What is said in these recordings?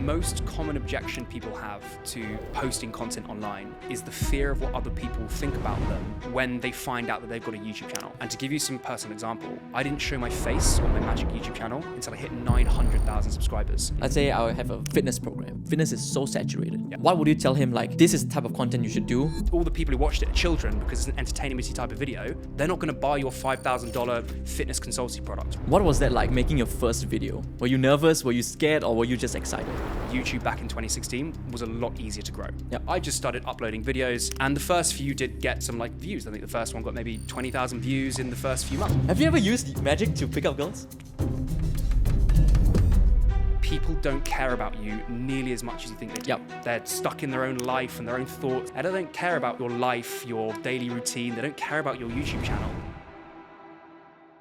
most common objection people have to posting content online is the fear of what other people think about them when they find out that they've got a YouTube channel. And to give you some personal example, I didn't show my face on my Magic YouTube channel until I hit 900,000 subscribers. Let's say I have a fitness program. Fitness is so saturated. Yeah. What would you tell him, like, this is the type of content you should do? All the people who watched it are children because it's an entertainment type of video. They're not going to buy your $5,000 fitness consultancy product. What was that like, making your first video? Were you nervous? Were you scared? Or were you just excited? YouTube back in 2016 was a lot easier to grow. Yep. I just started uploading videos and the first few did get some views. I think the first one got maybe 20,000 views in the first few months. Have you ever used magic to pick up girls? People don't care about you nearly as much as you think they do. Yep. They're stuck in their own life and their own thoughts. And they don't care about your life, your daily routine. They don't care about your YouTube channel.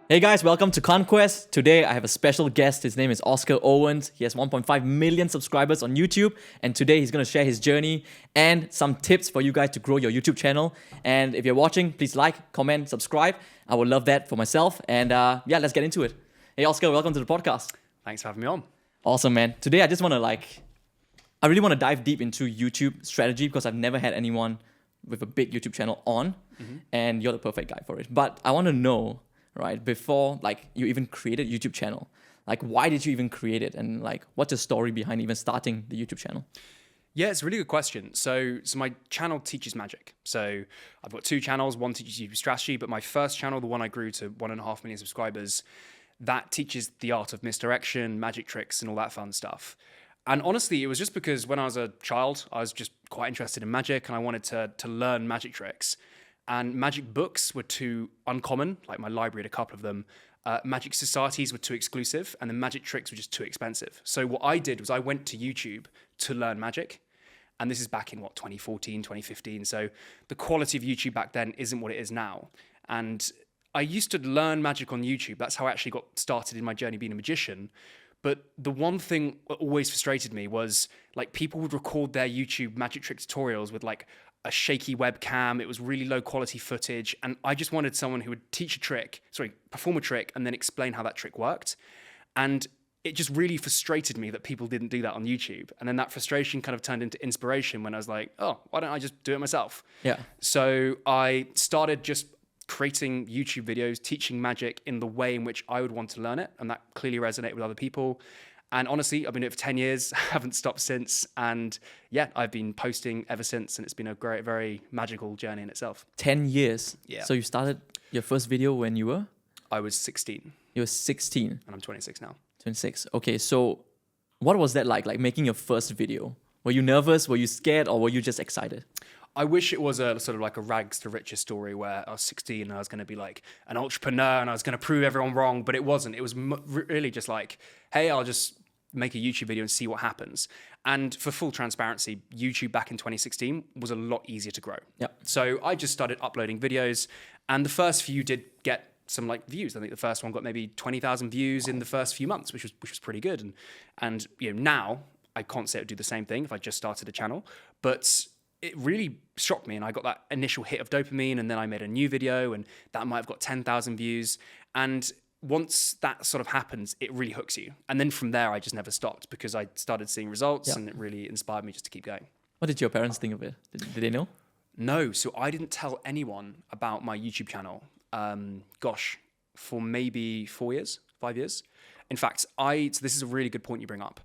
Hey guys, welcome to Conquest. Today I have a special guest. His name is Owen. He has 1.5 million subscribers on YouTube, and today he's going to share his journey and some tips for you guys to grow your YouTube channel. And if you're watching, please like, comment, subscribe. I would love that for myself. And yeah, let's get into it. Hey Oscar, welcome to the podcast. Thanks for having me on. Awesome, man. Today I just want to I really want to dive deep into YouTube strategy because I've never had anyone with a big YouTube channel on, and you're the perfect guy for it. But I want to know, right, before you even created a YouTube channel, why did you even create it, and what's the story behind even starting the YouTube channel? Yeah, it's a really good question. So my channel teaches magic. So I've got two channels. One teaches YouTube strategy, but my first channel, the one I grew to 1.5 million subscribers, that teaches the art of misdirection, magic tricks, and all that fun stuff. And honestly, it was just because when I was a child, I was just quite interested in magic and I wanted to learn magic tricks. And magic books were too uncommon, like my library had a couple of them. Magic societies were too exclusive, and the magic tricks were just too expensive. So what I did was I went to YouTube to learn magic. And this is back in 2014, 2015. So the quality of YouTube back then isn't what it is now. And I used to learn magic on YouTube. That's how I actually got started in my journey being a magician. But the one thing that always frustrated me was people would record their YouTube magic trick tutorials with a shaky webcam. It was really low quality footage. And I just wanted someone who would perform a trick and then explain how that trick worked. And it just really frustrated me that people didn't do that on YouTube. And then that frustration kind of turned into inspiration when I was like, oh, why don't I just do it myself? Yeah. So I started just creating YouTube videos, teaching magic in the way in which I would want to learn it. And that clearly resonated with other people. And honestly, I've been doing it for 10 years, haven't stopped since. And yeah, I've been posting ever since. And it's been a great, very magical journey in itself. 10 years? Yeah. So you started your first video when you were? I was 16. You were 16? And I'm 26 now. 26. Okay, so what was that like making your first video? Were you nervous? Were you scared? Or were you just excited? I wish it was a sort of a rags to riches story where I was 16 and I was going to be an entrepreneur and I was going to prove everyone wrong, but it wasn't. It was really just hey, I'll just make a YouTube video and see what happens. And for full transparency, YouTube back in 2016 was a lot easier to grow. Yep. So I just started uploading videos and the first few did get some views. I think the first one got maybe 20,000 views in the first few months, which was pretty good. And now I can't say I would do the same thing if I just started a channel, but it really shocked me. And I got that initial hit of dopamine and then I made a new video and that might have got 10,000 views. And once that sort of happens, it really hooks you. And then from there, I just never stopped because I started seeing results and it really inspired me just to keep going. What did your parents think of it? Did they know? No. So I didn't tell anyone about my YouTube channel. For maybe 5 years. In fact, so this is a really good point you bring up.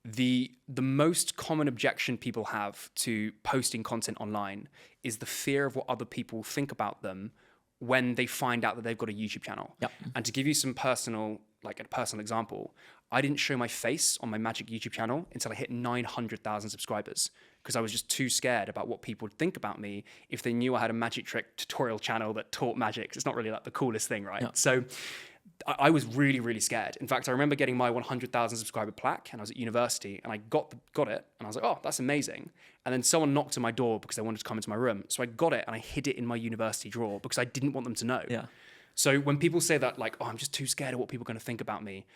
The most common objection people have to posting content online is the fear of what other people think about them when they find out that they've got a YouTube channel. Yep. And to give you some personal example, I didn't show my face on my magic YouTube channel until I hit 900,000 subscribers because I was just too scared about what people would think about me if they knew I had a magic trick tutorial channel that taught magic. It's not really the coolest thing, right? Yeah. So I was really, really scared. In fact, I remember getting my 100,000 subscriber plaque and I was at university and I got it and I was like, oh, that's amazing. And then someone knocked on my door because they wanted to come into my room. So I got it and I hid it in my university drawer because I didn't want them to know. Yeah. So when people say that oh, I'm just too scared of what people are going to think about me,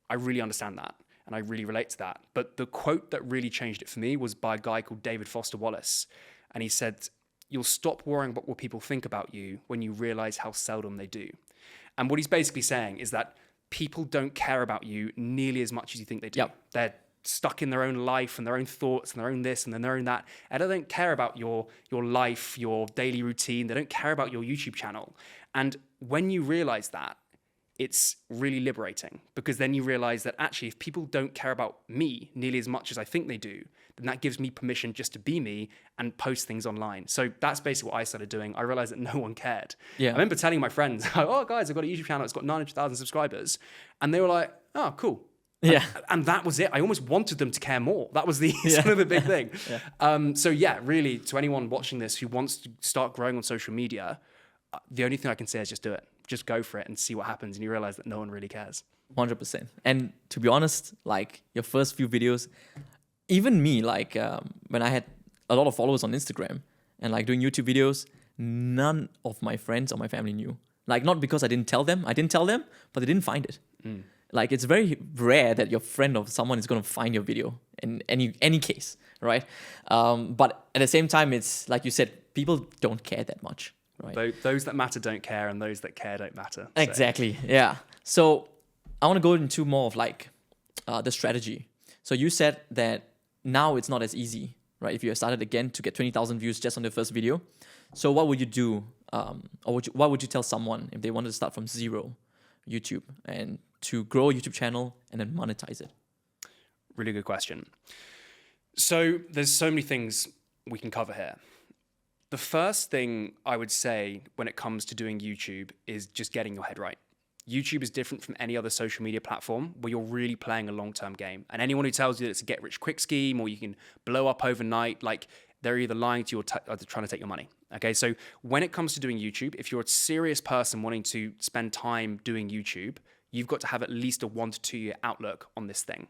I really understand that. And I really relate to that. But the quote that really changed it for me was by a guy called David Foster Wallace. And he said, you'll stop worrying about what people think about you when you realize how seldom they do. And what he's basically saying is that people don't care about you nearly as much as you think they do. Yep. They're stuck in their own life and their own thoughts and their own this and then their own that. And they don't care about your life, your daily routine. They don't care about your YouTube channel. And when you realize that, it's really liberating, because then you realize that actually, if people don't care about me nearly as much as I think they do, then that gives me permission just to be me and post things online. So that's basically what I started doing. I realized that no one cared. Yeah. I remember telling my friends, oh, guys, I've got a YouTube channel. It's got 900,000 subscribers. And they were like, oh, cool. Yeah. And that was it. I almost wanted them to care more. That was the sort of the big thing. So yeah, really, to anyone watching this who wants to start growing on social media, the only thing I can say is just do it. Just go for it and see what happens. And you realize that no one really cares. 100%. And to be honest, like your first few videos, even me, like when I had a lot of followers on Instagram and like doing YouTube videos, none of my friends or my family knew. Like, not because I didn't tell them, but they didn't find it. Like, it's very rare that your friend or someone is going to find your video in any case, right? But at the same time, it's like you said, people don't care that much. Right. Those that matter don't care, and those that care don't matter. So. Exactly. Yeah. So I want to go into more of like the strategy. So you said that now it's not as easy, right? If you started again to get 20,000 views just on the first video. So what would you do? Or what would you tell someone if they wanted to start from zero YouTube and to grow a YouTube channel and then monetize it? Really good question. So there's so many things we can cover here. The first thing I would say when it comes to doing YouTube is just getting your head right. YouTube is different from any other social media platform where you're really playing a long-term game. And anyone who tells you that it's a get-rich-quick scheme or you can blow up overnight, like, they're either lying to you or trying to take your money. Okay, so when it comes to doing YouTube, if you're a serious person wanting to spend time doing YouTube, you've got to have at least a 1 to 2 year outlook on this thing.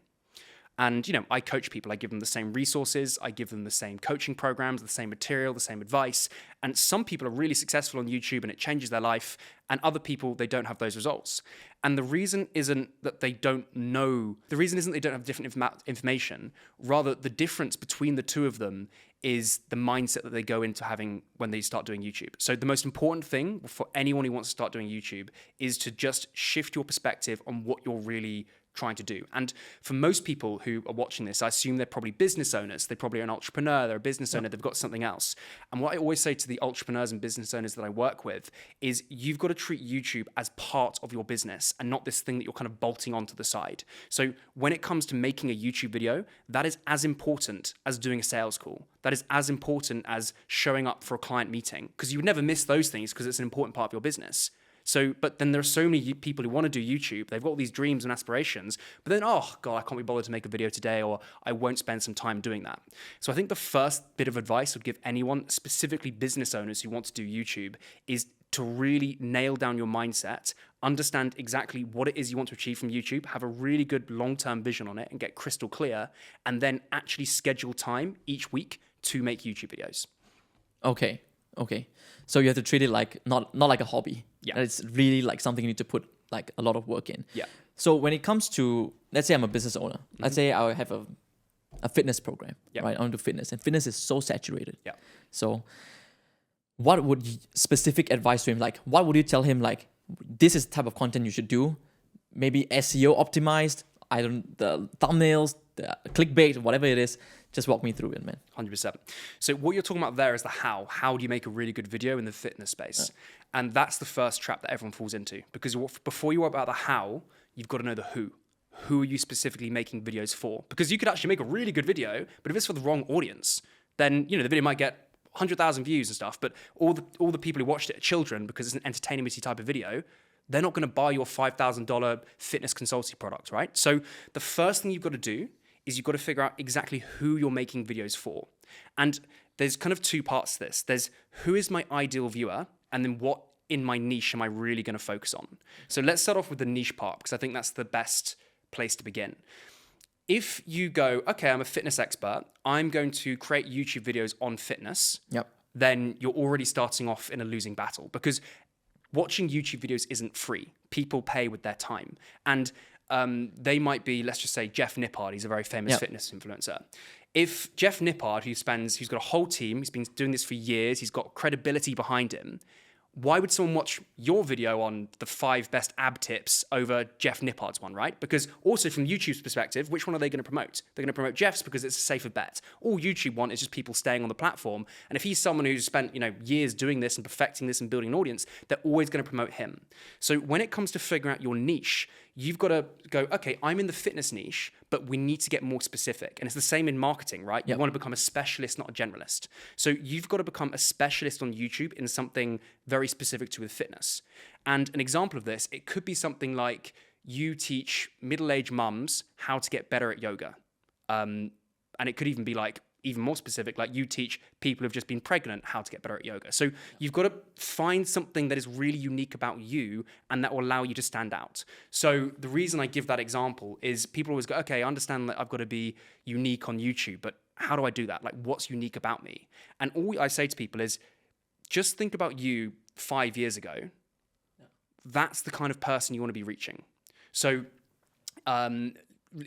And, you know, I coach people. I give them the same resources. I give them the same coaching programs, the same material, the same advice. And some people are really successful on YouTube and it changes their life. And other people, they don't have those results. And the reason isn't that they don't know. The reason isn't they don't have different information. Rather, the difference between the two of them is the mindset that they go into having when they start doing YouTube. So the most important thing for anyone who wants to start doing YouTube is to just shift your perspective on what you're really trying to do. And for most people who are watching this, I assume they're probably business owners. They probably are an entrepreneur. They're a business owner. They've got something else. And what I always say to the entrepreneurs and business owners that I work with is you've got to treat YouTube as part of your business and not this thing that you're kind of bolting onto the side. So when it comes to making a YouTube video, that is as important as doing a sales call. That is as important as showing up for a client meeting, because you would never miss those things because it's an important part of your business. So, but then there are so many people who want to do YouTube. They've got all these dreams and aspirations, but then, oh God, I can't be bothered to make a video today, or I won't spend some time doing that. So I think the first bit of advice I would give anyone, specifically business owners who want to do YouTube, is to really nail down your mindset, understand exactly what it is you want to achieve from YouTube, have a really good long-term vision on it and get crystal clear, and then actually schedule time each week to make YouTube videos. Okay. So you have to treat it like not like a hobby. Yeah. It's really like something you need to put like a lot of work in. Yeah. So when it comes to, let's say I'm a business owner. Let's say I have a fitness program, right? I want to do fitness, and fitness is so saturated. Yeah. So what would specific advice to him? Like, what would you tell him? Like, this is the type of content you should do. Maybe SEO optimized. The thumbnails, the clickbait, whatever it is. Just walk me through it, man. 100%. So what you're talking about there is the how. How do you make a really good video in the fitness space? Yeah. And that's the first trap that everyone falls into. Because before you worry about the how, you've got to know the who. Who are you specifically making videos for? Because you could actually make a really good video, but if it's for the wrong audience, then the video might get 100,000 views and stuff, but all the people who watched it are children because it's an entertainment type of video. They're not going to buy your $5,000 fitness consultancy product, right? So the first thing you've got to do is you've got to figure out exactly who you're making videos for. And there's kind of two parts to this. There's who is my ideal viewer, and then what in my niche am I really going to focus on? So let's start off with the niche part, because I think that's the best place to begin. If you go, okay, I'm a fitness expert, I'm going to create YouTube videos on fitness, then you're already starting off in a losing battle, because watching YouTube videos isn't free. People pay with their time. And they might be, let's just say, Jeff Nippard. He's a very famous fitness influencer. If Jeff Nippard, who's got a whole team, he's been doing this for years, he's got credibility behind him, why would someone watch your video on the 5 best ab tips over Jeff Nippard's one, right? Because also from YouTube's perspective, which one are they going to promote? They're going to promote Jeff's because it's a safer bet. All YouTube want is just people staying on the platform. And if he's someone who's spent, years doing this and perfecting this and building an audience, they're always going to promote him. So when it comes to figuring out your niche, you've got to go, okay, I'm in the fitness niche, but we need to get more specific. And it's the same in marketing, right? You want to become a specialist, not a generalist. So you've got to become a specialist on YouTube in something very specific to with fitness. And an example of this, it could be something like you teach middle-aged mums how to get better at yoga. And it could even be like even more specific, like you teach people who've just been pregnant how to get better at yoga. So you've got to find something that is really unique about you and that will allow you to stand out. So the reason I give that example is people always go, okay, I understand that I've got to be unique on YouTube, but how do I do that? Like, what's unique about me? And all I say to people is just think about you 5 years ago. Yeah. That's the kind of person you want to be reaching. So,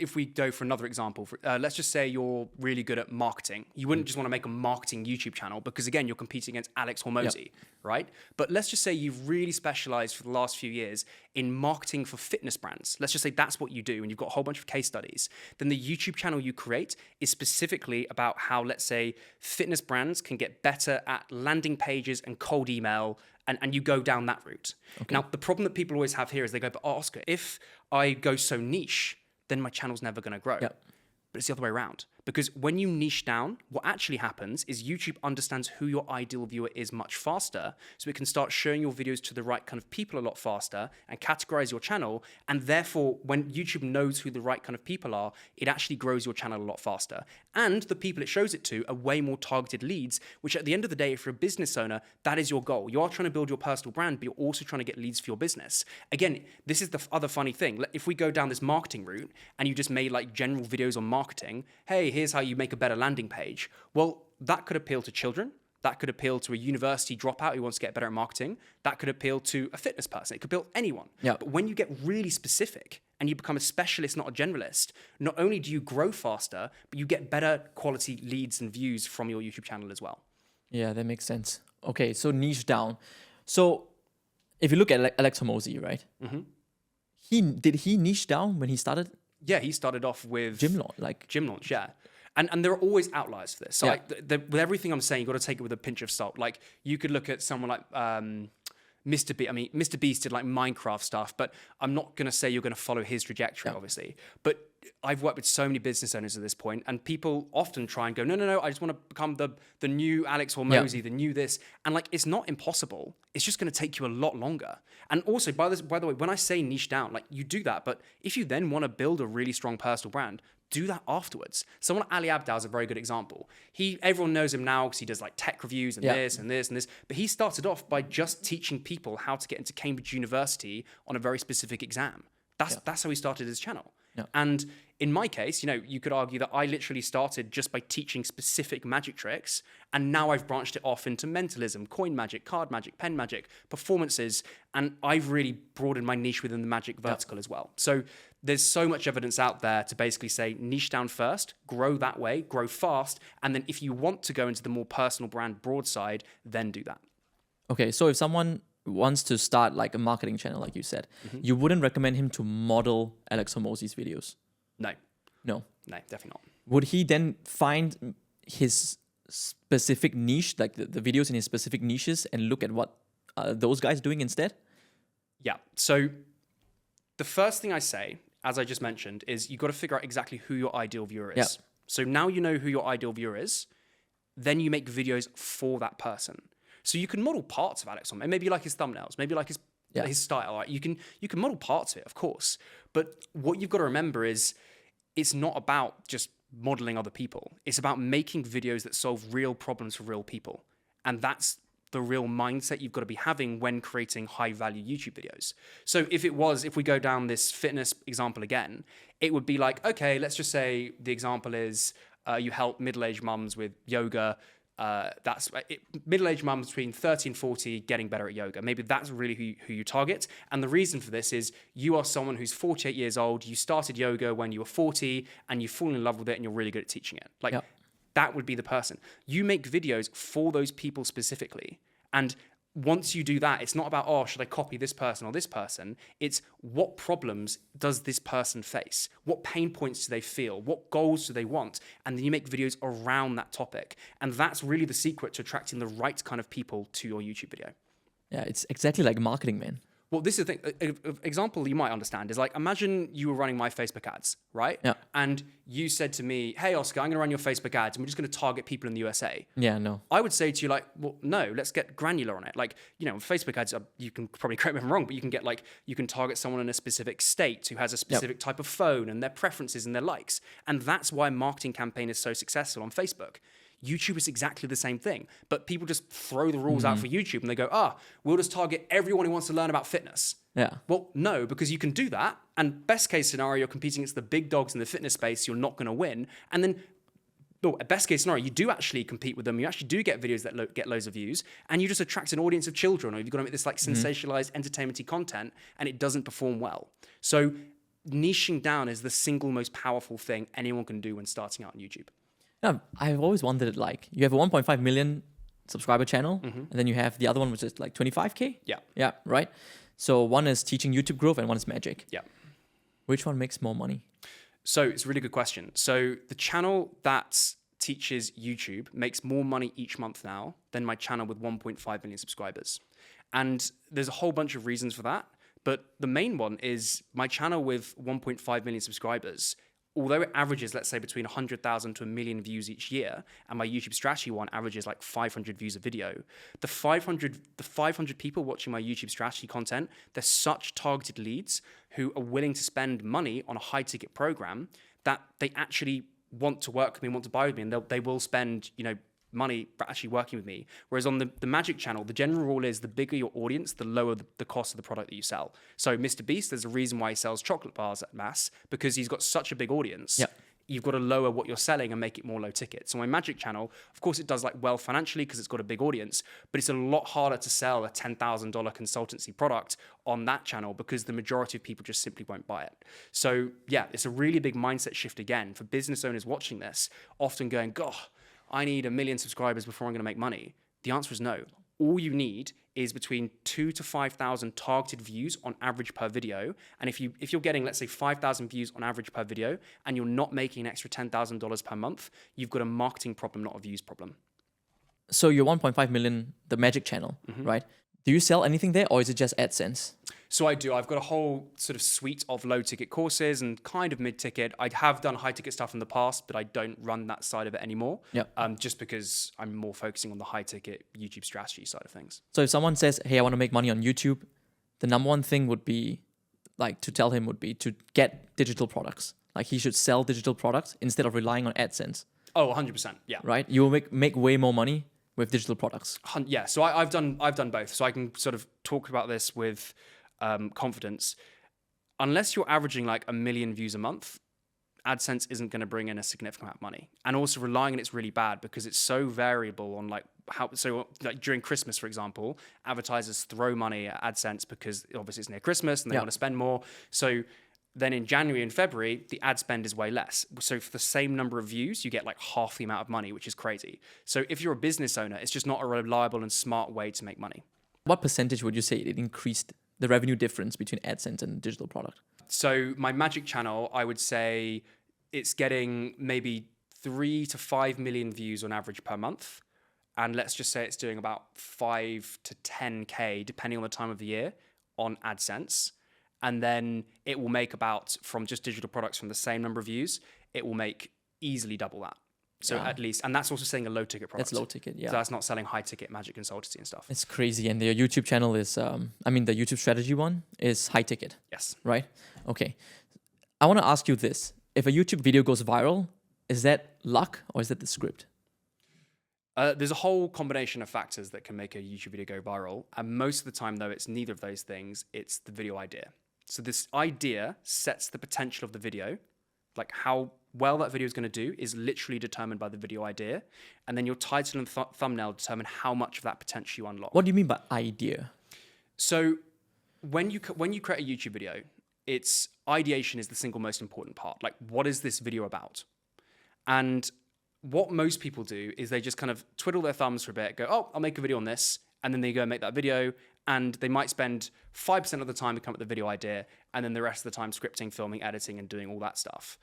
if we go for another example, let's just say you're really good at marketing. You wouldn't just want to make a marketing YouTube channel because, again, you're competing against Alex Hormozi, right? But let's just say you've really specialized for the last few years in marketing for fitness brands. Let's just say that's what you do and you've got a whole bunch of case studies. Then the YouTube channel you create is specifically about how, let's say, fitness brands can get better at landing pages and cold email, and you go down that route. Okay. Now, the problem that people always have here is they go, but Oscar, if I go so niche, then my channel's never going to grow. Yep. But it's the other way around. Because when you niche down, what actually happens is YouTube understands who your ideal viewer is much faster, so it can start showing your videos to the right kind of people a lot faster and categorize your channel. And therefore, when YouTube knows who the right kind of people are, it actually grows your channel a lot faster. And the people it shows it to are way more targeted leads, which at the end of the day, if you're a business owner, that is your goal. You are trying to build your personal brand, but you're also trying to get leads for your business. Again, this is the other funny thing. If we go down this marketing route and you just made like general videos on marketing, hey, here's how you make a better landing page. Well, that could appeal to children. That could appeal to a university dropout who wants to get better at marketing. That could appeal to a fitness person. It could appeal to anyone. Yep. But when you get really specific and you become a specialist, not a generalist, not only do you grow faster, but you get better quality leads and views from your YouTube channel as well. Yeah, that makes sense. Okay, so niche down. So if you look at Alex Hormozi, right? Mm-hmm. Did he niche down when he started? Yeah, he started off with gym launch, yeah. And there are always outliers for this. So with everything I'm saying, you've got to take it with a pinch of salt. Like you could look at someone like Mr. Beast. I mean, Mr. Beast did like Minecraft stuff, but I'm not going to say you're going to follow his trajectory, obviously. But I've worked with so many business owners at this point, and people often try and go, no, I just want to become the new Alex Hormozi, the new this. And like, it's not impossible. It's just going to take you a lot longer. And also, by the way, when I say niche down, like you do that, but if you then want to build a really strong personal brand, do that afterwards. Someone like Ali Abdaal is a very good example. Everyone knows him now because he does like tech reviews and this and this and this. But he started off by just teaching people how to get into Cambridge University on a very specific exam. That's how he started his channel. Yeah. And in my case, you could argue that I literally started just by teaching specific magic tricks, and now I've branched it off into mentalism, coin magic, card magic, pen magic, performances, and I've really broadened my niche within the magic vertical as well. So there's so much evidence out there to basically say niche down first, grow that way, grow fast, and then if you want to go into the more personal brand broad side, then do that. Okay, so if someone wants to start like a marketing channel, like you said, you wouldn't recommend him to model Alex Hormozi's videos? No, definitely not. Would he then find his specific niche, like the videos in his specific niches, and look at what those guys are doing instead? Yeah, so the first thing I say, as I just mentioned, is you got to figure out exactly who your ideal viewer is. Yep. So now you know who your ideal viewer is, then you make videos for that person. So you can model parts of Alex Hormozi. Maybe you like his thumbnails. Maybe you like his style. Right? You can model parts of it, of course. But what you've got to remember is it's not about just modeling other people. It's about making videos that solve real problems for real people. And that's the real mindset you've got to be having when creating high-value YouTube videos. So if we go down this fitness example again, it would be like, okay, let's just say the example is you help middle-aged mums with yoga. Middle-aged mums between 30 and 40 getting better at yoga. Maybe that's really who you target. And the reason for this is you are someone who's 48 years old, you started yoga when you were 40, and you fall in love with it, and you're really good at teaching it. That would be the person. You make videos for those people specifically. And once you do that, it's not about, oh, should I copy this person or this person? It's what problems does this person face? What pain points do they feel? What goals do they want? And then you make videos around that topic. And that's really the secret to attracting the right kind of people to your YouTube video. Yeah, it's exactly like marketing, man. Well, this is the thing. An example you might understand is like, imagine you were running my Facebook ads, right? Yeah. And you said to me, hey, Oscar, I'm going to run your Facebook ads and we're just going to target people in the USA. Yeah, no. I would say to you like, well, no, let's get granular on it. Like, you know, Facebook ads, you can probably correct me if I'm wrong, but you can get like, you can target someone in a specific state who has a specific type of phone and their preferences and their likes. And that's why a marketing campaign is so successful on Facebook. YouTube is exactly the same thing, but people just throw the rules out for YouTube and they go, we'll just target everyone who wants to learn about fitness. Yeah. Well, no, because you can do that. And best case scenario, you're competing against the big dogs in the fitness space. You're not going to win. And then, well, best case scenario, you do actually compete with them. You actually do get videos that get loads of views, and you just attract an audience of children, or you've got to make this like sensationalized, entertainment-y content, and it doesn't perform well. So niching down is the single most powerful thing anyone can do when starting out on YouTube. Yeah, I've always wondered, like, you have a 1.5 million subscriber channel, and then you have the other one, which is like 25K. Yeah. Yeah, right? So one is teaching YouTube growth and one is magic. Yeah. Which one makes more money? So it's a really good question. So the channel that teaches YouTube makes more money each month now than my channel with 1.5 million subscribers. And there's a whole bunch of reasons for that. But the main one is my channel with 1.5 million subscribers, although it averages, let's say, between 100,000 to 1 million views each year, and my YouTube strategy one averages like 500 views a video, the 500 people watching my YouTube strategy content, they're such targeted leads who are willing to spend money on a high-ticket program that they actually want to work with me, want to buy with me, and they will spend, money actually working with me. Whereas on the Magic channel, the general rule is the bigger your audience, the lower the cost of the product that you sell. So Mr. Beast, there's a reason why he sells chocolate bars at mass, because he's got such a big audience. Yep. You've got to lower what you're selling and make it more low ticket. So my Magic channel, of course, it does like well financially because it's got a big audience, but it's a lot harder to sell a $10,000 consultancy product on that channel because the majority of people just simply won't buy it. So yeah, it's a really big mindset shift again for business owners watching this, often going, God, I need 1 million subscribers before I'm going to make money. The answer is no. All you need is between 2,000 to 5,000 targeted views on average per video. And if you're getting, let's say, 5,000 views on average per video, and you're not making an extra $10,000 per month, you've got a marketing problem, not a views problem. So your 1.5 million, the Magic channel, right? Do you sell anything there, or is it just AdSense? So I do. I've got a whole sort of suite of low ticket courses and kind of mid ticket. I have done high ticket stuff in the past, but I don't run that side of it anymore. Yep. Just because I'm more focusing on the high ticket YouTube strategy side of things. So if someone says, hey, I want to make money on YouTube, the number one thing would be, like, to tell him would be to get digital products. Like, he should sell digital products instead of relying on AdSense. Oh, 100%. Yeah. Right? You will make way more money with digital products. Yeah. So I've done both. So I can sort of talk about this with confidence. Unless you're averaging like 1 million views a month, AdSense isn't going to bring in a significant amount of money. And also relying on it's really bad because it's so variable on like how. So like during Christmas, for example, advertisers throw money at AdSense because obviously it's near Christmas and they want to spend more. So then in January and February, the ad spend is way less. So for the same number of views, you get like half the amount of money, which is crazy. So if you're a business owner, it's just not a reliable and smart way to make money. What percentage would you say it increased the revenue difference between AdSense and digital product? So my Magic channel, I would say it's getting maybe 3 to 5 million views on average per month. And let's just say it's doing about 5 to 10K, depending on the time of the year, on AdSense. And then it will make about, from just digital products from the same number of views, it will make easily double that. So at least, and that's also selling a low ticket product. That's low ticket, yeah. So that's not selling high ticket Magic consultancy and stuff. It's crazy. And their YouTube channel is, the YouTube strategy one is high ticket. Yes. Right? Okay. I want to ask you this. If a YouTube video goes viral, is that luck or is that the script? There's a whole combination of factors that can make a YouTube video go viral. And most of the time, though, it's neither of those things. It's the video idea. So this idea sets the potential of the video, like how well that video is going to do is literally determined by the video idea. And then your title and thumbnail determine how much of that potential you unlock. What do you mean by idea? So when you create a YouTube video, it's ideation is the single most important part. Like, what is this video about? And what most people do is they just kind of twiddle their thumbs for a bit, go, oh, I'll make a video on this. and then they go and make that video, and they might spend 5% of the time to come up with the video idea, and then the rest of the time scripting, filming, editing, and doing all that stuff.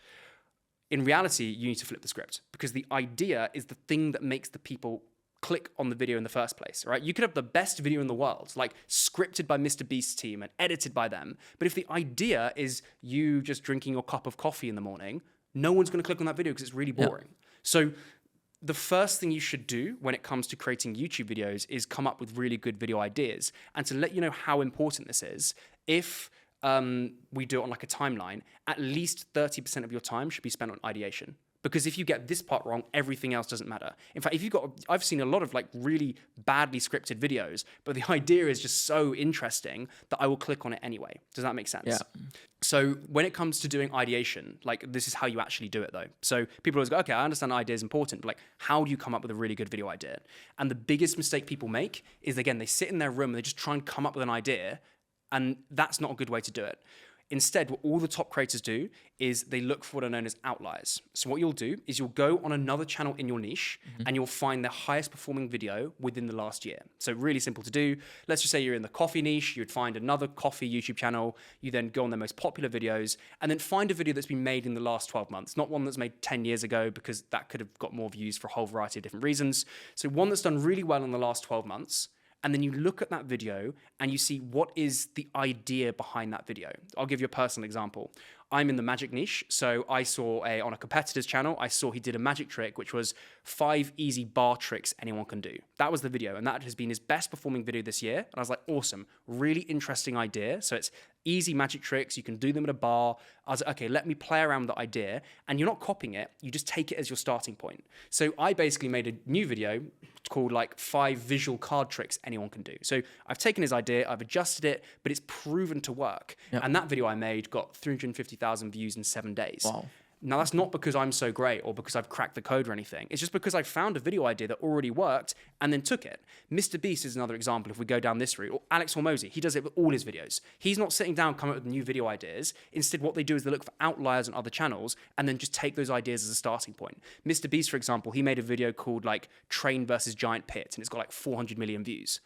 In reality, you need to flip the script, because the idea is the thing that makes the people click on the video in the first place, right? You could have the best video in the world, like scripted by Mr. Beast's team and edited by them. But if the idea is you just drinking your cup of coffee in the morning, no one's going to click on that video because it's really boring. So the first thing you should do when it comes to creating YouTube videos is come up with really good video ideas. And to let you know how important this is, if we do it on like a timeline, at least 30% of your time should be spent on ideation. Because if you get this part wrong, everything else doesn't matter. In fact, I've seen a lot of like really badly scripted videos, but the idea is just so interesting that I will click on it anyway. Does that make sense? Yeah. So when it comes to doing ideation, like this is how you actually do it though. So people always go, okay, I understand idea is important, but like how do you come up with a really good video idea? And the biggest mistake people make is, again, they sit in their room and they just try and come up with an idea, and that's not a good way to do it. Instead, what all the top creators do is they look for what are known as outliers. So what you'll do is you'll go on another channel in your niche and you'll find the highest performing video within the last year. So really simple to do. Let's just say you're in the coffee niche. You'd find another coffee YouTube channel. You then go on their most popular videos and then find a video that's been made in the last 12 months, not one that's made 10 years ago, because that could have got more views for a whole variety of different reasons. So one that's done really well in the last 12 months. And then you look at that video and you see what is the idea behind that video. I'll give you a personal example. I'm in the magic niche. So I saw on a competitor's channel, I saw he did a magic trick, which was 5 easy bar tricks anyone can do. That was the video. And that has been his best performing video this year. And I was like, awesome, really interesting idea. So it's easy magic tricks. You can do them at a bar. I was like, okay, let me play around with the idea. And you're not copying it. You just take it as your starting point. So I basically made a new video called like 5 visual card tricks anyone can do. So I've taken his idea, I've adjusted it, but it's proven to work. Yep. And that video I made got 350,000 views in 7 days. Wow. Now, that's not because I'm so great or because I've cracked the code or anything. It's just because I found a video idea that already worked and then took it. Mr. Beast is another example if we go down this route. Or Alex Hormozy, he does it with all his videos. He's not sitting down coming up with new video ideas. Instead, what they do is they look for outliers on other channels and then just take those ideas as a starting point. Mr. Beast, for example, he made a video called like Train versus Giant Pit, and it's got like 400 million views.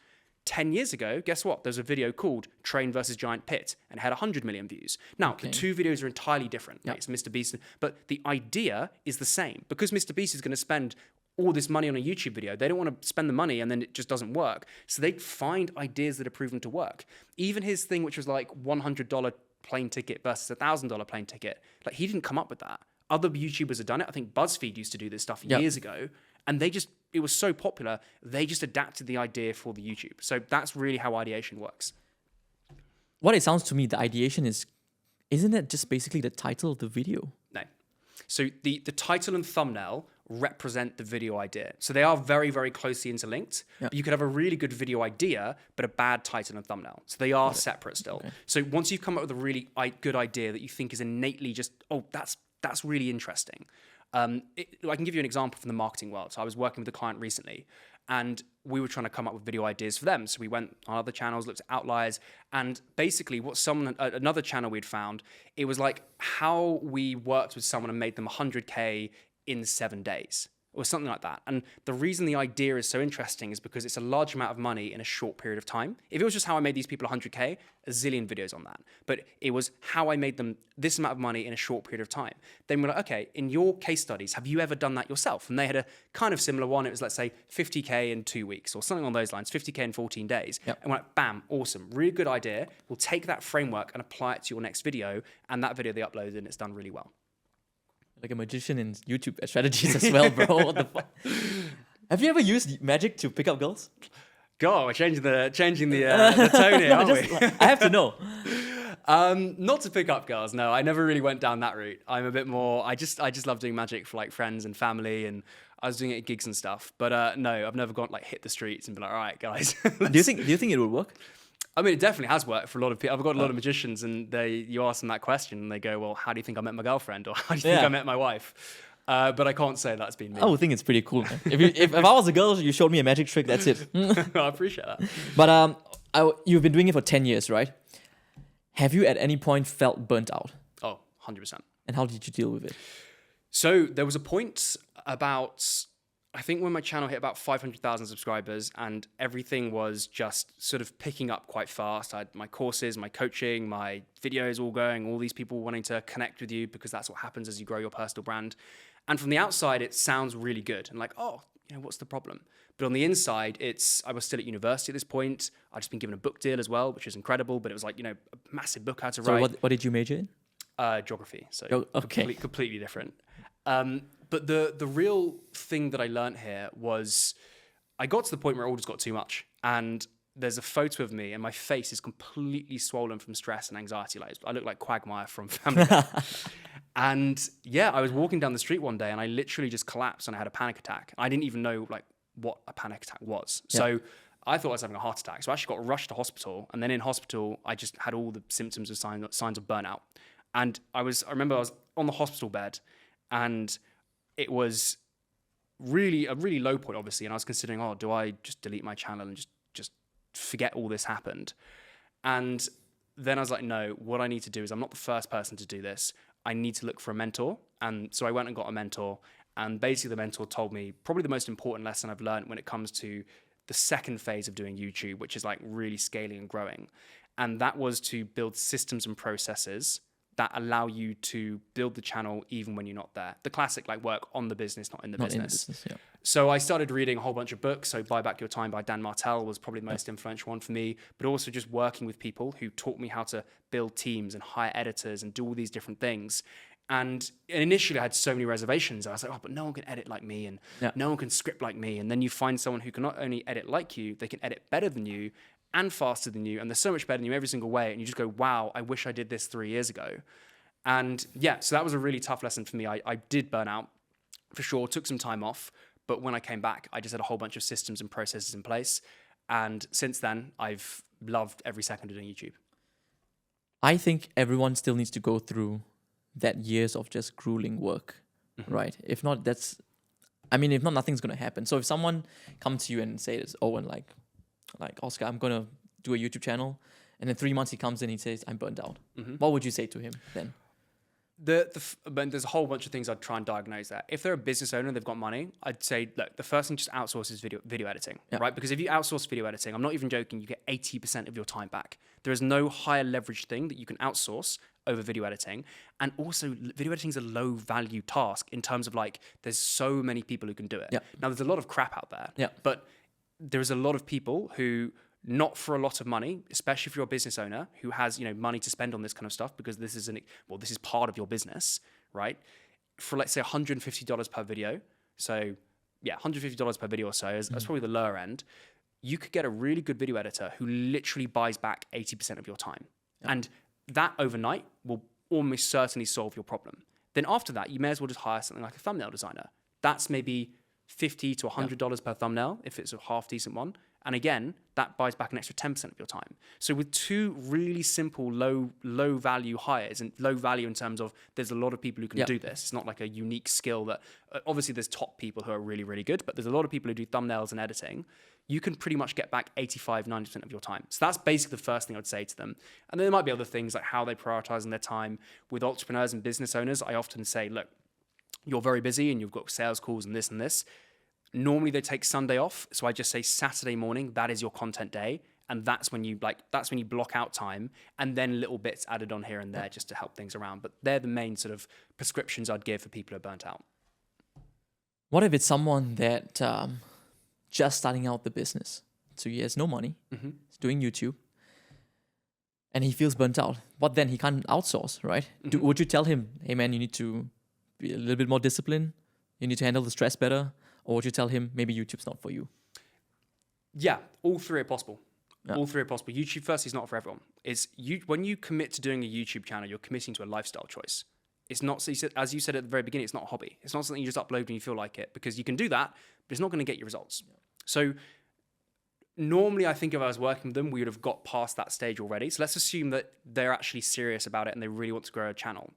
10 years ago, guess what? There's a video called Train versus Giant Pit and it had 100 million views. Now, the two videos are entirely different. Yep. Right? It's Mr. Beast, but the idea is the same. Because Mr. Beast is going to spend all this money on a YouTube video, they don't want to spend the money and then it just doesn't work. So they find ideas that are proven to work. Even his thing, which was like $100 plane ticket versus $1,000 plane ticket, like he didn't come up with that. Other YouTubers have done it. I think BuzzFeed used to do this stuff years ago. And it was so popular, they just adapted the idea for the YouTube. So that's really how ideation works. What it sounds to me, the ideation isn't it just basically the title of the video? No. So the title and thumbnail represent the video idea. So they are very, very closely interlinked. Yep. You could have a really good video idea, but a bad title and thumbnail. So they are separate still. Okay. So once you've come up with a really good idea that you think is innately just, that's really interesting. I can give you an example from the marketing world. So I was working with a client recently and we were trying to come up with video ideas for them. So we went on other channels, looked at outliers, and basically what another channel we'd found, it was like how we worked with someone and made them 100K in 7 days. Or something like that. And the reason the idea is so interesting is because it's a large amount of money in a short period of time. If it was just how I made these people 100K, a zillion videos on that. But it was how I made them this amount of money in a short period of time. Then we're like, okay, in your case studies, have you ever done that yourself? And they had a kind of similar one. It was, let's say, 50K in 2 weeks or something on those lines, 50K in 14 days. Yep. And we're like, bam, awesome, really good idea. We'll take that framework and apply it to your next video. And that video they uploaded and it's done really well. Like a magician in YouTube strategies as well, bro. What the fuck? Have you ever used magic to pick up girls? God, we're changing the tone here, aren't we? I have to know. Not to pick up girls, no. I never really went down that route. I'm a bit more. I just love doing magic for like friends and family, and I was doing it at gigs and stuff. But no, I've never gone like hit the streets and been like, all right, guys. Do you think it would work? I mean, it definitely has worked for a lot of people. I've got a lot of magicians, and you ask them that question, and they go, "Well, how do you think I met my girlfriend, or how do you think I met my wife?" But I can't say that's been me. I would think it's pretty cool, man. If I was a girl, you showed me a magic trick, that's it. I appreciate that. But you've been doing it for 10 years, right? Have you at any point felt burnt out? Oh, 100%. And how did you deal with it? So there was a point about I think when my channel hit about 500,000 subscribers and everything was just sort of picking up quite fast. I had my courses, my coaching, my videos all going, all these people wanting to connect with you because that's what happens as you grow your personal brand. And from the outside, it sounds really good and like, oh, what's the problem? But on the inside, I was still at university at this point. I'd just been given a book deal as well, which is incredible. But it was like, a massive book I had to So write. what did you major in? Geography. So okay. completely different. But the real thing that I learned here was I got to the point where it all just got too much. And there's a photo of me and my face is completely swollen from stress and anxiety. Like I look like Quagmire from Family Guy. And yeah, I was walking down the street one day and I literally just collapsed and I had a panic attack. I didn't even know like what a panic attack was. Yeah. So I thought I was having a heart attack. So I actually got rushed to hospital. And then in hospital, I just had all the symptoms of signs of burnout. And I remember I was on the hospital bed and it was really a really low point, obviously. And I was considering, do I just delete my channel and just forget all this happened? And then I was like, no, what I need to do is I'm not the first person to do this. I need to look for a mentor. And so I went and got a mentor. And basically the mentor told me probably the most important lesson I've learned when it comes to the second phase of doing YouTube, which is like really scaling and growing. And that was to build systems and processes that allow you to build the channel even when you're not there. The classic like work on the business, not in the business. Yeah. So I started reading a whole bunch of books. So Buy Back Your Time by Dan Martell was probably the most influential one for me, but also just working with people who taught me how to build teams and hire editors and do all these different things. And initially I had so many reservations. I was like, but no one can edit like me and no one can script like me. And then you find someone who can not only edit like you, they can edit better than you and faster than you, and they're so much better than you every single way, and you just go, wow, I wish I did this 3 years ago. And yeah, so that was a really tough lesson for me. I did burn out, for sure, took some time off, but when I came back, I just had a whole bunch of systems and processes in place, and since then, I've loved every second of doing YouTube. I think everyone still needs to go through that years of just grueling work, right? If not, nothing's going to happen. So if someone comes to you and says, Owen, like Oscar, I'm going to do a YouTube channel. And in 3 months he comes in, he says, I'm burnt out. What would you say to him then? But there's a whole bunch of things I'd try and diagnose that. If they're a business owner, they've got money, I'd say, look, the first thing, just outsource is video editing, right? Because if you outsource video editing, I'm not even joking, you get 80% of your time back. There is no higher leverage thing that you can outsource over video editing. And also video editing is a low value task in terms of like, there's so many people who can do it. Yeah. Now there's a lot of crap out there, but there's a lot of people who, not for a lot of money, especially if you're a business owner who has, money to spend on this kind of stuff, because this is this is part of your business, right? For let's say $150 per video. So yeah, $150 per video or so is that's probably the lower end. You could get a really good video editor who literally buys back 80% of your time. Yeah. And that overnight will almost certainly solve your problem. Then after that, you may as well just hire something like a thumbnail designer. That's maybe $50 to $100 per thumbnail if it's a half decent one. And again, that buys back an extra 10% of your time. So with two really simple, low value hires, and low value in terms of there's a lot of people who can do this. It's not like a unique skill that, obviously there's top people who are really, really good, but there's a lot of people who do thumbnails and editing. You can pretty much get back 85, 90% of your time. So that's basically the first thing I would say to them. And then there might be other things like how they prioritize in their time. With entrepreneurs and business owners, I often say, look, you're very busy and you've got sales calls and this. Normally they take Sunday off. So I just say Saturday morning, that is your content day. And that's when you block out time, and then little bits added on here and there just to help things around. But they're the main sort of prescriptions I'd give for people who are burnt out. What if it's someone that just starting out the business? So he has no money, he's doing YouTube, and he feels burnt out. But then he can't outsource, right? Would you tell him, hey man, you need to be a little bit more disciplined, you need to handle the stress better? Or would you tell him maybe YouTube's not for you? Yeah, all three are possible. Yeah. All three are possible. YouTube, firstly, is not for everyone. When you commit to doing a YouTube channel, you're committing to a lifestyle choice. It's not, as you said at the very beginning, it's not a hobby. It's not something you just upload when you feel like it, because you can do that, but it's not going to get you results. Yeah. So normally, I think if I was working with them, we would have got past that stage already. So let's assume that they're actually serious about it and they really want to grow a channel.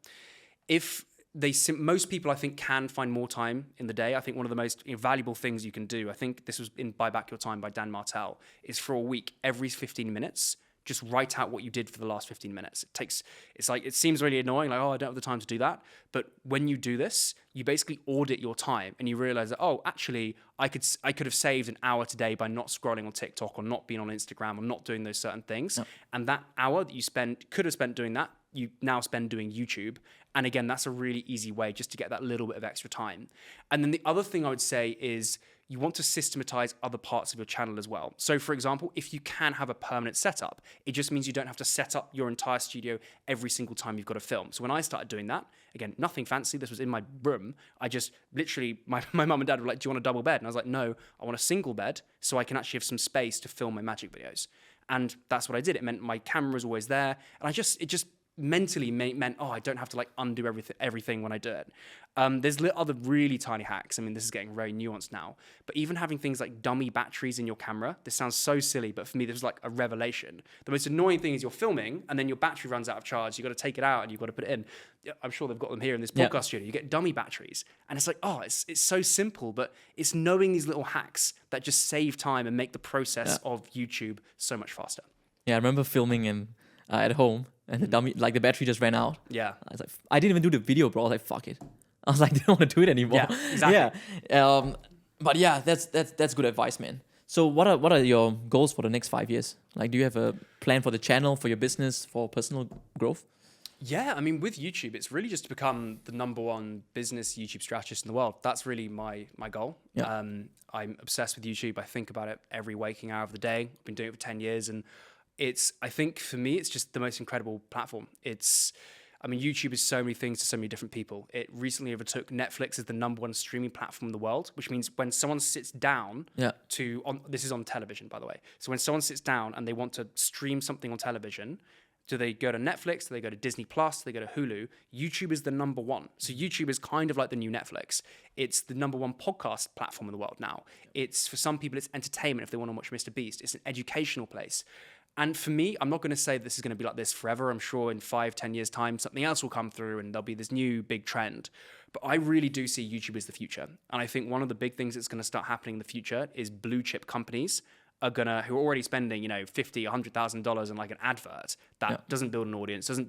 Most people, I think, can find more time in the day. I think one of the most valuable things you can do, I think this was in Buy Back Your Time by Dan Martell, is for a week, every 15 minutes, just write out what you did for the last 15 minutes. It seems really annoying, like, oh, I don't have the time to do that. But when you do this, you basically audit your time and you realize that, oh, actually, I could have saved an hour today by not scrolling on TikTok or not being on Instagram or not doing those certain things. Yep. And that hour that you could have spent doing that, you now spend doing YouTube. And again, that's a really easy way just to get that little bit of extra time. And then the other thing I would say is you want to systematize other parts of your channel as well. So for example, if you can have a permanent setup, it just means you don't have to set up your entire studio every single time you've got to film. So when I started doing that, again, nothing fancy, this was in my room, I just literally, my mum and dad were like, do you want a double bed? And I was like, no, I want a single bed so I can actually have some space to film my magic videos. And that's what I did. It meant my camera was always there. And it just mentally meant, oh, I don't have to like undo everything when I do it. There's other really tiny hacks. I mean, this is getting very nuanced now, but even having things like dummy batteries in your camera, this sounds so silly, but for me, this was like a revelation. The most annoying thing is you're filming and then your battery runs out of charge. You got to take it out and you've got to put it in. I'm sure they've got them here in this podcast studio. You get dummy batteries and it's like, oh, it's so simple, but it's knowing these little hacks that just save time and make the process of YouTube so much faster. Yeah, I remember filming at home and the battery just ran out. Yeah. I was like, I didn't even do the video, bro. I was like, fuck it. I was like, I didn't want to do it anymore. Yeah, exactly. Yeah. But yeah, that's good advice, man. So what are your goals for the next 5 years? Like, do you have a plan for the channel, for your business, for personal growth? Yeah, I mean, with YouTube, it's really just to become the #1 business YouTube strategist in the world. That's really my goal. Yeah. I'm obsessed with YouTube. I think about it every waking hour of the day. I've been doing it for 10 years and I think for me, it's just the most incredible platform. YouTube is so many things to so many different people. It recently overtook Netflix as the #1 streaming platform in the world, which means when someone sits down this is on television, by the way. So when someone sits down and they want to stream something on television, do they go to Netflix? Do they go to Disney Plus? Do they go to Hulu? YouTube is the #1. So YouTube is kind of like the new Netflix. It's the #1 podcast platform in the world now. It's, for some people, it's entertainment if they want to watch Mr. Beast. It's an educational place. And for me, I'm not going to say this is going to be like this forever. I'm sure in 5-10 years' time, something else will come through and there'll be this new big trend. But I really do see YouTube as the future. And I think one of the big things that's going to start happening in the future is blue chip companies who are already spending, $50,000, $100,000 on like an advert that doesn't build an audience, doesn't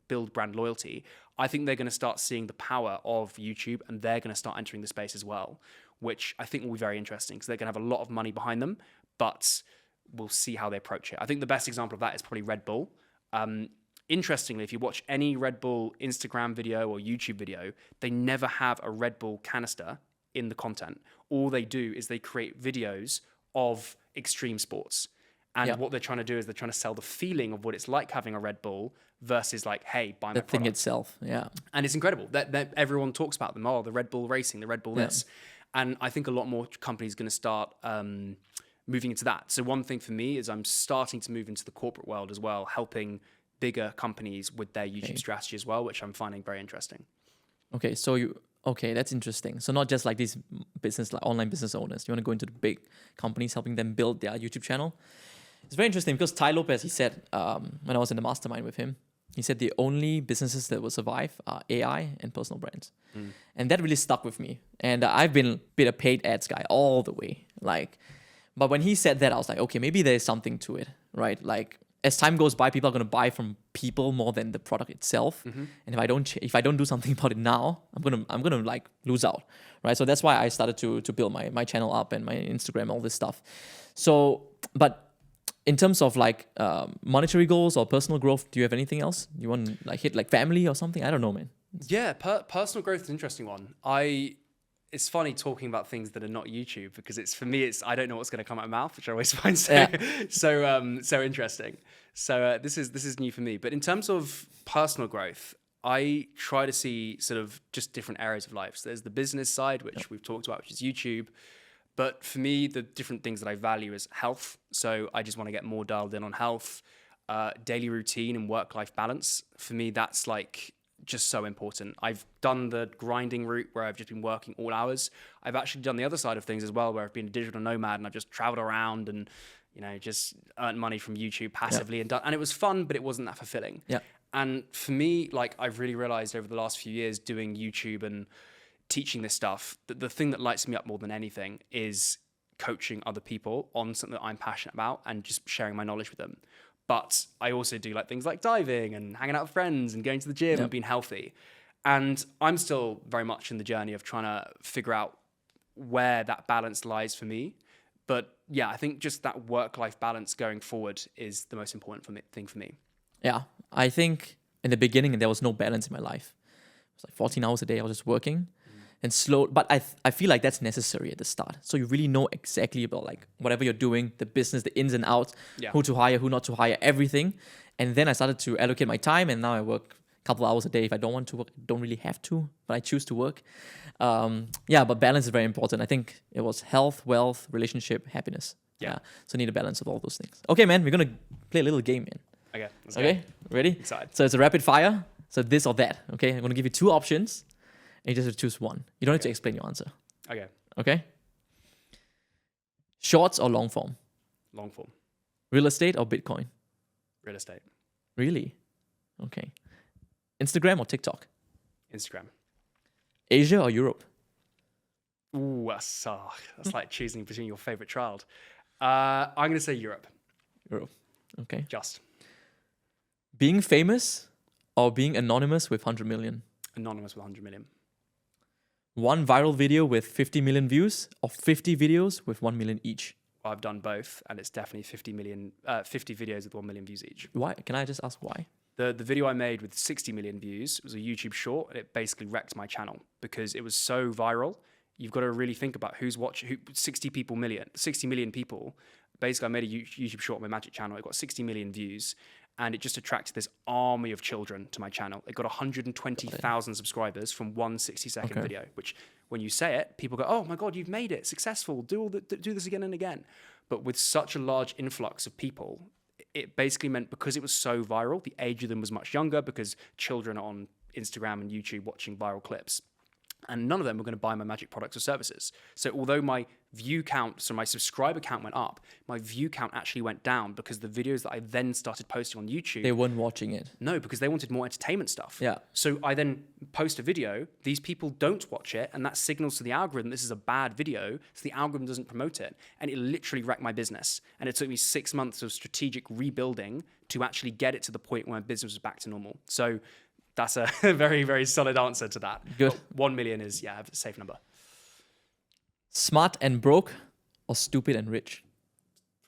build brand loyalty. I think they're going to start seeing the power of YouTube and they're going to start entering the space as well, which I think will be very interesting because they're going to have a lot of money behind them, but we'll see how they approach it. I think the best example of that is probably Red Bull. Interestingly, if you watch any Red Bull Instagram video or YouTube video, they never have a Red Bull canister in the content. All they do is they create videos of extreme sports. And what they're trying to do is they're trying to sell the feeling of what it's like having a Red Bull versus like, hey, buy my product. The thing itself, yeah. And it's incredible that everyone talks about them. Oh, the Red Bull racing, the Red Bull this. And I think a lot more companies are going to start moving into that. So one thing for me is I'm starting to move into the corporate world as well, helping bigger companies with their YouTube strategy as well, which I'm finding very interesting. Okay, that's interesting. So not just like these online business owners. You want to go into the big companies, helping them build their YouTube channel. It's very interesting because Tai Lopez, he said, when I was in the mastermind with him, he said the only businesses that will survive are AI and personal brands. And that really stuck with me. And I've been a paid ads guy all the way. But when he said that, I was like, okay, maybe there's something to it, right? Like as time goes by, people are going to buy from people more than the product itself. And if I don't do something about it now, I'm gonna like lose out, right? So that's why I started to build my channel up and my Instagram, all this stuff. So, but in terms of like monetary goals or personal growth, do you have anything else you want to like hit, like family or something? I don't know, man. Yeah, personal growth is an interesting one. It's funny talking about things that are not YouTube because I don't know what's going to come out of my mouth, which I always find so interesting. So this is new for me. But in terms of personal growth, I try to see sort of just different areas of life. So there's the business side, which we've talked about, which is YouTube. But for me, the different things that I value is health. So I just want to get more dialed in on health, daily routine and work-life balance. For me, that's like just so important. I've done the grinding route where I've just been working all hours. I've actually done the other side of things as well, where I've been a digital nomad and I've just traveled around and, just earned money from YouTube passively and it was fun, but it wasn't that fulfilling. Yeah. And for me, like I've really realized over the last few years doing YouTube and teaching this stuff, that the thing that lights me up more than anything is coaching other people on something that I'm passionate about and just sharing my knowledge with them. But I also do like things like diving and hanging out with friends and going to the gym and being healthy. And I'm still very much in the journey of trying to figure out where that balance lies for me. But yeah, I think just that work-life balance going forward is the most important thing for me. Yeah, I think in the beginning there was no balance in my life. It was like 14 hours a day. I was just working and slow. But I feel like that's necessary at the start. So you really know exactly about like whatever you're doing, the business, the ins and outs, who to hire, who not to hire, everything. And then I started to allocate my time, and now I work a couple hours a day. If I don't want to work, I don't really have to, but I choose to work. But balance is very important. I think it was health, wealth, relationship, happiness. Yeah. So need a balance of all those things. Okay, man, we're going to play a little game, man. Okay, let's go. Ready? Excited. So it's a rapid fire. So this or that. Okay, I'm going to give you two options, and you just have to choose one. You don't have to explain your answer. Okay. Okay? Shorts or long form? Long form. Real estate or Bitcoin? Real estate. Really? Okay. Instagram or TikTok? Instagram. Asia or Europe? Ooh, that's like choosing between your favorite child. I'm going to say Europe. Europe. Okay. Just. Being famous or being anonymous with 100 million? Anonymous with 100 million. One viral video with 50 million views or 50 videos with 1 million each? Well, I've done both, and it's definitely 50 videos with 1 million views each. Why? Can I just ask why? The video I made with 60 million views was a YouTube short, and it basically wrecked my channel because it was so viral. You've got to really think about who's watching. 60 million people. Basically, I made a YouTube short on my magic channel. It got 60 million views, and it just attracted this army of children to my channel. It got 120,000 subscribers from one 60-second video, which when you say it, people go, oh my God, you've made it successful. Do this again and again. But with such a large influx of people, it basically meant because it was so viral, the age of them was much younger because children are on Instagram and YouTube watching viral clips. And none of them were going to buy my magic products or services. So although my my subscriber count went up, my view count actually went down because the videos that I then started posting on YouTube... They weren't watching it. No, because they wanted more entertainment stuff. Yeah. So I then post a video, these people don't watch it, and that signals to the algorithm this is a bad video, so the algorithm doesn't promote it. And it literally wrecked my business. And it took me 6 months of strategic rebuilding to actually get it to the point where my business was back to normal. So... that's a very, very solid answer to that. Good. But 1 million is, a safe number. Smart and broke or stupid and rich?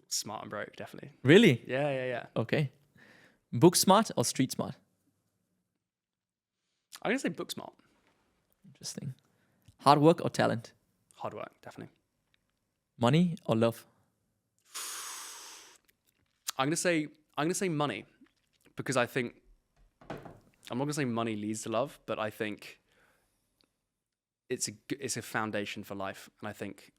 Smart and broke, definitely. Really? Yeah. Okay. Book smart or street smart? I'm going to say book smart. Interesting. Hard work or talent? Hard work, definitely. Money or love? I'm going to say money because I think I'm not going to say money leads to love, but I think it's a foundation for life. And I think...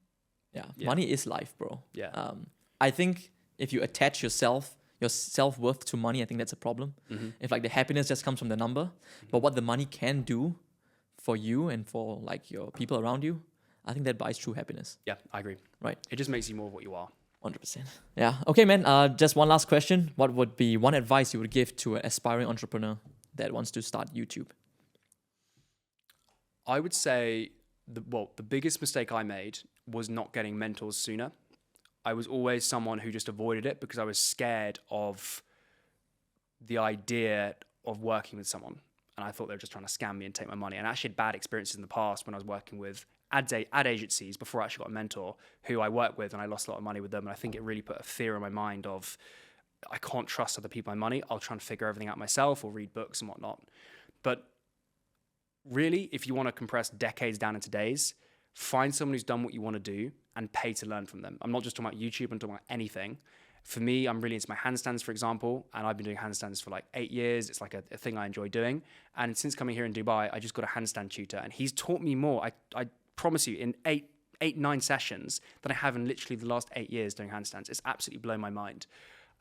Yeah, money is life, bro. Yeah. I think if you attach your self-worth to money, I think that's a problem. Mm-hmm. If like the happiness just comes from the number, but what the money can do for you and for like your people around you, I think that buys true happiness. Yeah, I agree. Right. It just makes you more of what you are. 100%. Yeah. Okay, man. Just one last question. What would be one advice you would give to an aspiring entrepreneur that wants to start YouTube? I would say, the biggest mistake I made was not getting mentors sooner. I was always someone who just avoided it because I was scared of the idea of working with someone. And I thought they were just trying to scam me and take my money. And I actually had bad experiences in the past when I was working with ad agencies before I actually got a mentor who I worked with, and I lost a lot of money with them. And I think it really put a fear in my mind of, I can't trust other people with my money. I'll try and figure everything out myself or read books and whatnot. But really, if you want to compress decades down into days, find someone who's done what you want to do and pay to learn from them. I'm not just talking about YouTube, I'm talking about anything. For me, I'm really into my handstands, for example, and I've been doing handstands for like 8 years. It's like a thing I enjoy doing. And since coming here in Dubai, I just got a handstand tutor, and he's taught me more. I promise you, in 9 sessions than I have in literally the last 8 years doing handstands. It's absolutely blown my mind.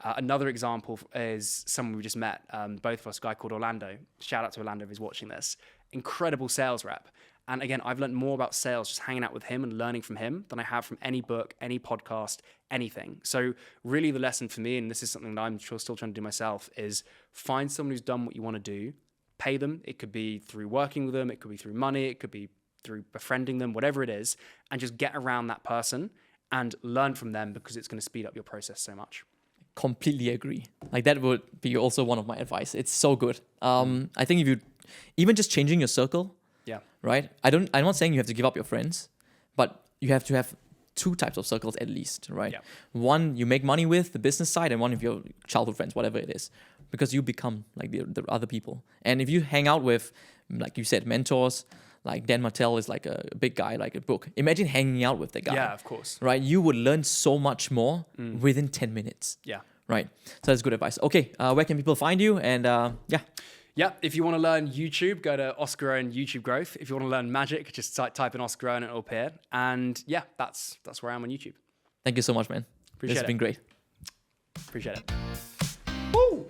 Another example is someone we just met, both of us, a guy called Orlando. Shout out to Orlando if he's watching this. Incredible sales rep. And again, I've learned more about sales just hanging out with him and learning from him than I have from any book, any podcast, anything. So really the lesson for me, and this is something that I'm still trying to do myself, is find someone who's done what you want to do, pay them. It could be through working with them, it could be through money, it could be through befriending them, whatever it is, and just get around that person and learn from them because it's going to speed up your process so much. completely agree. Like that would be also one of my advice. It's so good. I think if you even just changing your circle, Yeah. right? I'm not saying you have to give up your friends, but you have to have two types of circles at least, right? Yeah. One you make money with, the business side, and one of your childhood friends, whatever it is, because you become like the other people. And if you hang out with, like you said, mentors, like Dan Martell is like a big guy, like a book. Imagine hanging out with the guy. Yeah, of course. Right? You would learn so much more within 10 minutes. Yeah. Right. So that's good advice. Okay. Where can people find you? And yeah. Yeah, if you want to learn YouTube, go to Oscar Owen YouTube Growth. If you want to learn magic, just type in Oscar Owen and it'll appear. And yeah, that's where I am on YouTube. Thank you so much, man. Appreciate This has it. been great. Appreciate it. Woo!